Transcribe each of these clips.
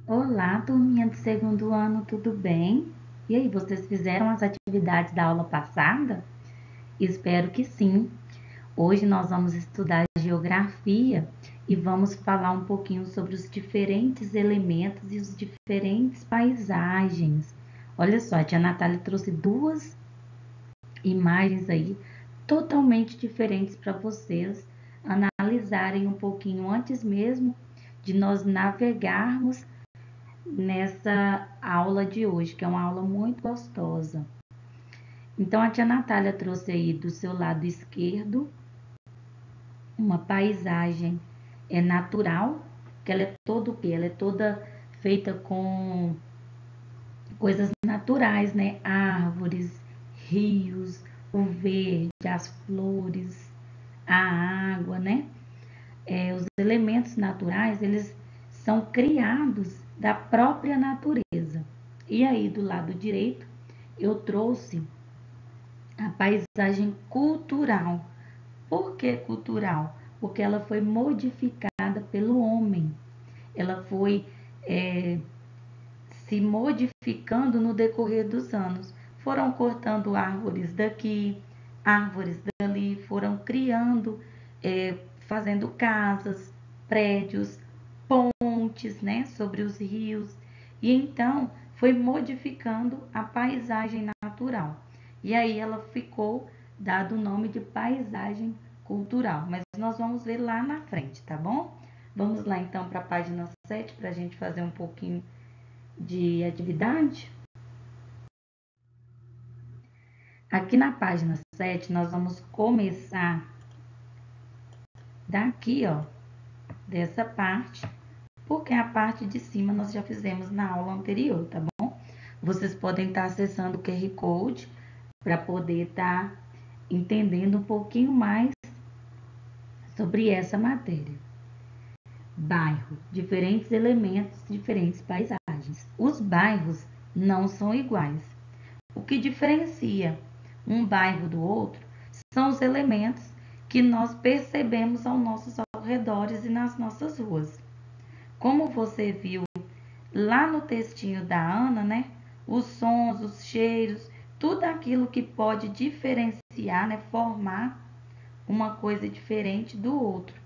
Olá, turminha do segundo ano, tudo bem? E aí, vocês fizeram as atividades da aula passada? Espero que sim. Hoje nós vamos estudar geografia e vamos falar um pouquinho sobre os diferentes elementos e os diferentes paisagens. Olha só, a tia Natália trouxe duas imagens aí totalmente diferentes para vocês analisarem um pouquinho antes mesmo de nós navegarmos nessa aula de hoje, que é uma aula muito gostosa. Então, a tia Natália trouxe aí do seu lado esquerdo uma paisagem natural, que ela é toda o quê? Ela é toda feita com coisas naturais, né? Árvores, rios, o verde, as flores, a água, né? Os elementos naturais, eles são criados da própria natureza. E aí, do lado direito, eu trouxe a paisagem cultural. Por que cultural? Porque ela foi modificada pelo homem. Ela foi se modificando no decorrer dos anos. Foram cortando árvores daqui, árvores dali, foram criando, fazendo casas, prédios, pontes, né, sobre os rios. E então foi modificando a paisagem natural. E aí ela ficou dado o nome de paisagem cultural. Mas nós vamos ver lá na frente, tá bom? Vamos lá então para a página 7 para a gente fazer um pouquinho de atividade. Aqui na página 7 nós vamos começar daqui, ó, dessa parte, porque a parte de cima nós já fizemos na aula anterior, tá bom? Vocês podem estar acessando o QR Code para poder estar entendendo um pouquinho mais sobre essa matéria. Bairro, diferentes elementos, diferentes paisagens. Os bairros não são iguais. O que diferencia um bairro do outro são os elementos que nós percebemos aos nossos arredores e nas nossas ruas. Como você viu lá no textinho da Ana, né? Os sons, os cheiros, tudo aquilo que pode diferenciar, né? Formar uma coisa diferente do outro.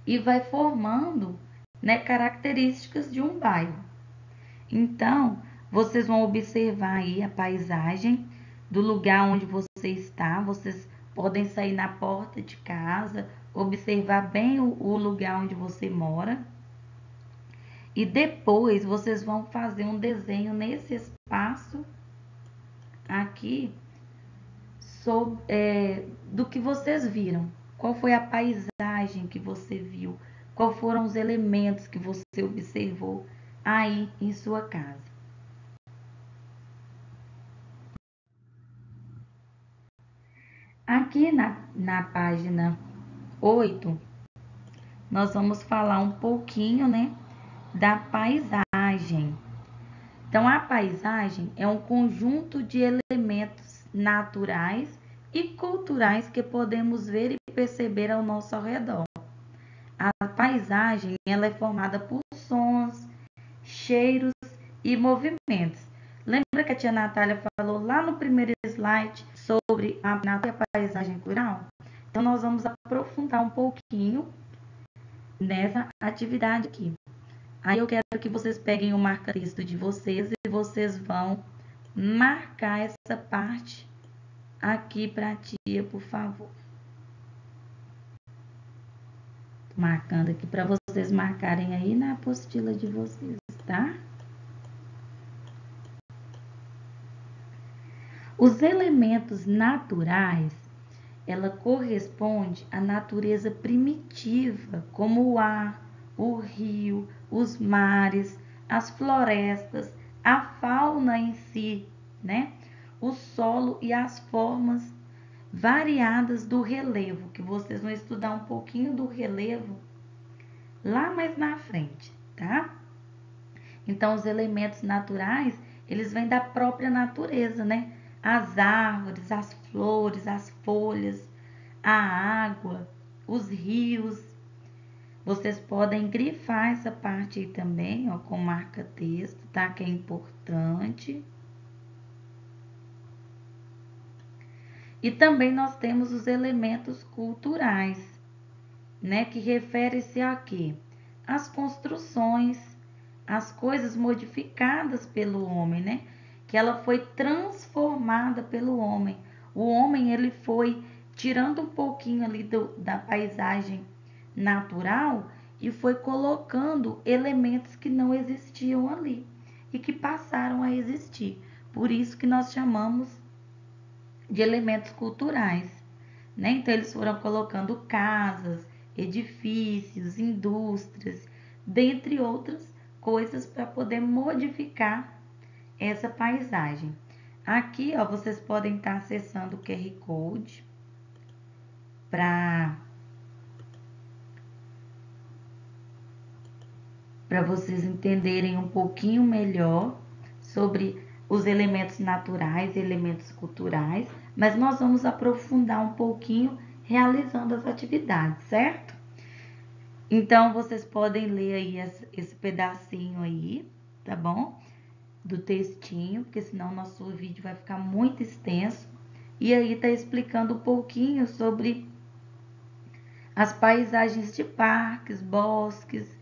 E vai formando, né, características de um bairro. Então, vocês vão observar aí a paisagem do lugar onde você está. Vocês podem sair na porta de casa, observar bem o lugar onde você mora. E depois vocês vão fazer um desenho nesse espaço aqui do que vocês viram. Qual foi a paisagem que você viu? Quais foram os elementos que você observou aí em sua casa? Aqui na página 8, nós vamos falar um pouquinho, né, da paisagem. Então, a paisagem é um conjunto de elementos naturais e culturais que podemos ver e perceber ao nosso redor. A paisagem ela é formada por sons, cheiros e movimentos. Lembra que a tia Natália falou lá no primeiro slide sobre a paisagem cultural? Então, nós vamos aprofundar um pouquinho nessa atividade aqui. Aí eu quero que vocês peguem o marca-texto de vocês e vocês vão marcar essa parte aqui para a tia, por favor. Marcando aqui para vocês marcarem aí na apostila de vocês, tá? Os elementos naturais, ela corresponde à natureza primitiva, como o ar, o rio, os mares, as florestas, a fauna em si, né? O solo e as formas variadas do relevo, que vocês vão estudar um pouquinho do relevo lá mais na frente, tá? Então, os elementos naturais, eles vêm da própria natureza, né? As árvores, as flores, as folhas, a água, os rios. Vocês podem grifar essa parte aí também, ó, com marca-texto, tá? Que é importante. E também nós temos os elementos culturais, né? Que refere-se a quê? As construções, as coisas modificadas pelo homem, né? Que ela foi transformada pelo homem. O homem, ele foi tirando um pouquinho ali da paisagem natural e foi colocando elementos que não existiam ali e que passaram a existir. Por isso que nós chamamos de elementos culturais, né? Então eles foram colocando casas, edifícios, indústrias, dentre outras coisas para poder modificar essa paisagem. Aqui, ó, vocês podem estar acessando o QR Code para vocês entenderem um pouquinho melhor sobre os elementos naturais e elementos culturais, mas nós vamos aprofundar um pouquinho realizando as atividades, certo? Então, vocês podem ler aí esse pedacinho aí, tá bom? Do textinho, porque senão o nosso vídeo vai ficar muito extenso. E aí tá explicando um pouquinho sobre as paisagens de parques, bosques,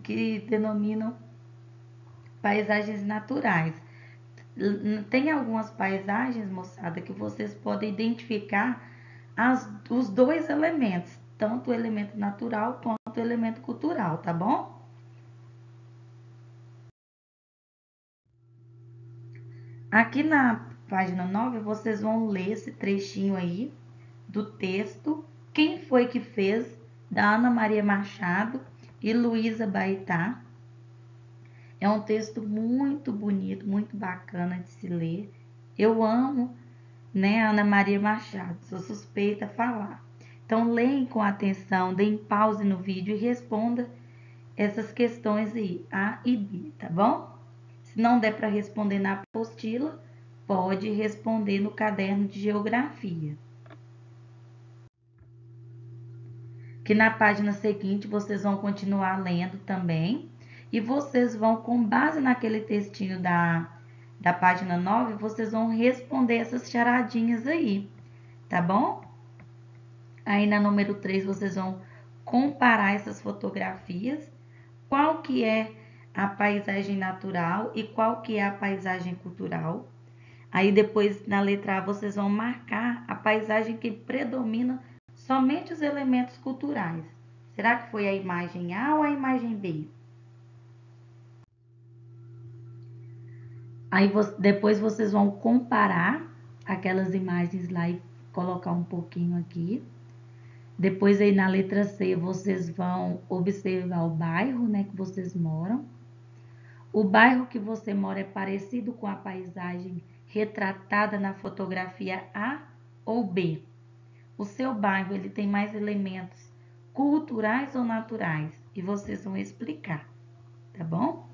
que denominam paisagens naturais. Tem algumas paisagens, moçada, que vocês podem identificar os dois elementos, tanto o elemento natural quanto o elemento cultural, tá bom? Aqui na página 9, vocês vão ler esse trechinho aí do texto Quem Foi Que Fez, da Ana Maria Machado e Luísa Baitá. É um texto muito bonito, muito bacana de se ler. Eu amo, né, Ana Maria Machado, sou suspeita a falar. Então, leem com atenção, deem pause no vídeo e responda essas questões aí, A e B, tá bom? Se não der para responder na apostila, pode responder no caderno de geografia. Que na página seguinte vocês vão continuar lendo também e vocês vão, com base naquele textinho da página 9, vocês vão responder essas charadinhas aí, tá bom? Aí na número 3 vocês vão comparar essas fotografias, qual que é a paisagem natural e qual que é a paisagem cultural. Aí depois na letra A vocês vão marcar a paisagem que predomina somente os elementos culturais. Será que foi a imagem A ou a imagem B? Aí depois vocês vão comparar aquelas imagens lá e colocar um pouquinho aqui. Depois aí na letra C vocês vão observar o bairro, né, que vocês moram. O bairro que você mora é parecido com a paisagem retratada na fotografia A ou B? O seu bairro ele tem mais elementos culturais ou naturais? E vocês vão explicar, tá bom?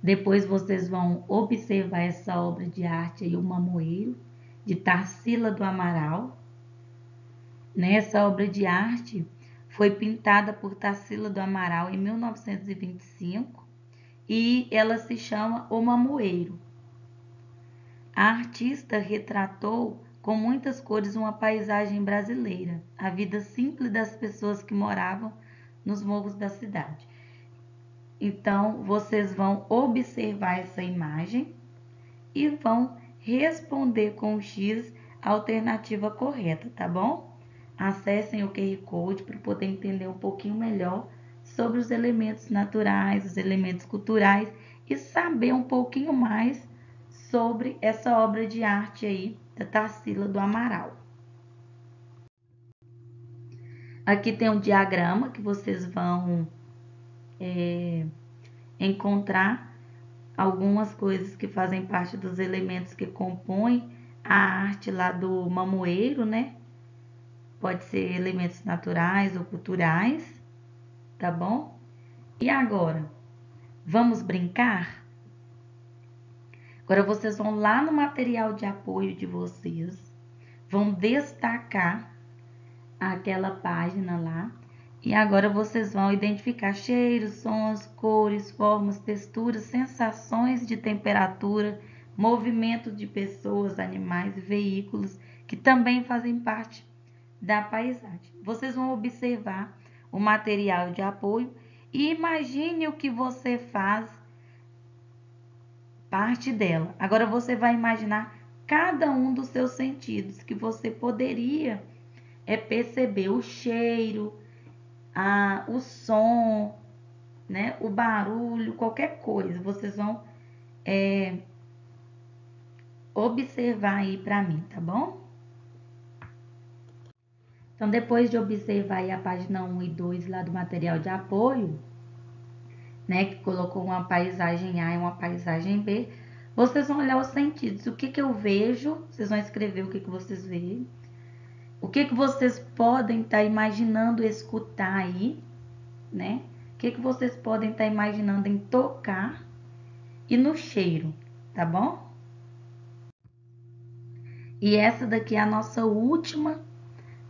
Depois vocês vão observar essa obra de arte aí, O Mamoeiro, de Tarsila do Amaral. Nessa obra de arte foi pintada por Tarsila do Amaral em 1925 e ela se chama O Mamoeiro. A artista retratou com muitas cores uma paisagem brasileira, a vida simples das pessoas que moravam nos morros da cidade. Então, vocês vão observar essa imagem e vão responder com o X a alternativa correta, tá bom? Acessem o QR Code para poder entender um pouquinho melhor sobre os elementos naturais, os elementos culturais e saber um pouquinho mais sobre essa obra de arte aí da Tarsila do Amaral. Aqui tem um diagrama que vocês vão encontrar algumas coisas que fazem parte dos elementos que compõem a arte lá do Mamoeiro, né? Pode ser elementos naturais ou culturais, tá bom? E agora, vamos brincar? Agora vocês vão lá no material de apoio de vocês, vão destacar aquela página lá E agora vocês vão identificar cheiros, sons, cores, formas, texturas, sensações de temperatura, movimento de pessoas, animais e veículos que também fazem parte da paisagem. Vocês vão observar o material de apoio e imagine o que você faz parte dela. Agora você vai imaginar cada um dos seus sentidos que você poderia perceber o cheiro, o som, né, o barulho, qualquer coisa. Vocês vão observar aí para mim, tá bom? Então, depois de observar aí a página 1 e 2 lá do material de apoio, né, que colocou uma paisagem A e uma paisagem B, vocês vão olhar os sentidos. O que que eu vejo? Vocês vão escrever o que que vocês veem. O que que vocês podem estar imaginando escutar aí, né? O que que vocês podem estar imaginando em tocar e no cheiro, tá bom? E essa daqui é a nossa última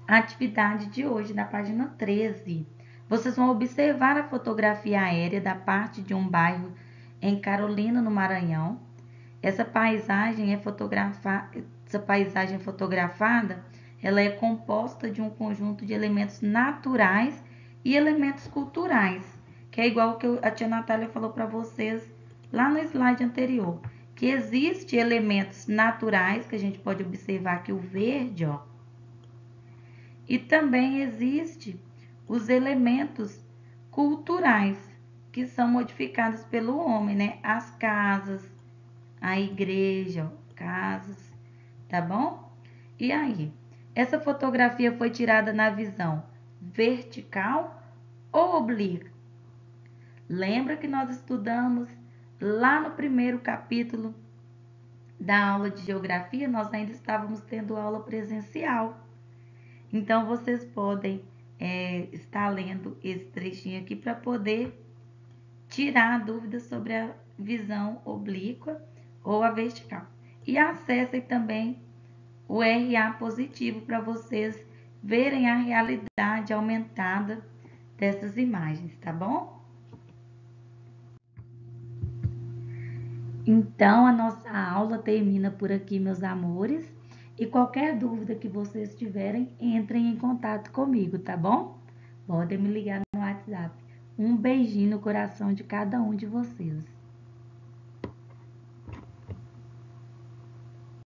atividade de hoje, na página 13. Vocês vão observar a fotografia aérea da parte de um bairro em Carolina, no Maranhão. Essa paisagem fotografada, ela é composta de um conjunto de elementos naturais e elementos culturais, que é igual o que a tia Natália falou para vocês lá no slide anterior, que existe elementos naturais, que a gente pode observar aqui o verde, ó, e também existe os elementos culturais, que são modificados pelo homem, né? As casas, a igreja, casas, tá bom? E aí, essa fotografia foi tirada na visão vertical ou oblíqua? Lembra que nós estudamos lá no primeiro capítulo da aula de geografia, nós ainda estávamos tendo aula presencial. Então, vocês podem estar lendo esse trechinho aqui para poder tirar dúvidas sobre a visão oblíqua ou a vertical. E acessem também o RA positivo para vocês verem a realidade aumentada dessas imagens, tá bom? Então, a nossa aula termina por aqui, meus amores. E qualquer dúvida que vocês tiverem, entrem em contato comigo, tá bom? Podem me ligar no WhatsApp. Um beijinho no coração de cada um de vocês.